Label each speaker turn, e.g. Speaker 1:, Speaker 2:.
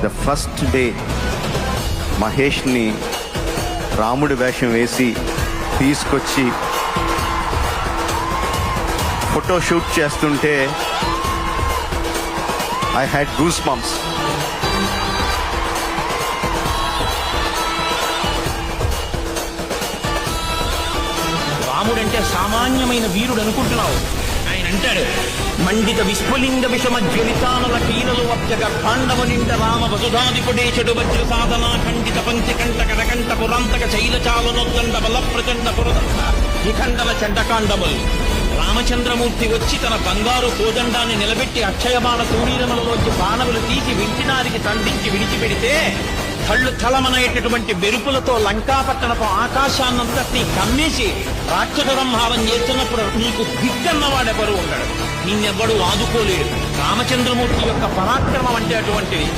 Speaker 1: The first day మహేష్ని రాముడి వేషం వేసి తీసుకొచ్చి ఫోటో షూట్ చేస్తుంటే ఐ హ్యాడ్ గూస్ బంప్స్.
Speaker 2: రాముడంటే సామాన్యమైన వీరుడు అనుకుంటున్నావు. ఆయన అంటాడు, మండిత విస్ఫులింగ విషమ జ్వలితానల కీలలు అభ్యగ పాండవ నిండ రామ వసుధాధిపుడేశుడు వజ్ర సాధన ఖండిత పంచ కంట కరకంట పురాంతక శైలచాలనోద్దండ బల ప్రచండ పురదండ నిఖండల చండకాండములు. రామచంద్రమూర్తి వచ్చి తన బంగారు కోదండాన్ని నిలబెట్టి అక్షయబాణ తూణీరములలోంచి బాణములు తీసి వింటినారికి తండించి విడిచిపెడితే కళ్ళు తలమనయ్యేటటువంటి మెరుపులతో లంకాపట్టణపు ఆకాశాన్నంతటి కమ్మేసి రాక్షస సంహారం చేస్తున్నప్పుడు నీకు దిగ్గన్నవాడెవరు ఉండడు, నిన్నెవ్వడు ఆదుకోలేడు. రామచంద్రమూర్తి యొక్క పరాక్రమం అంటే అటువంటిది.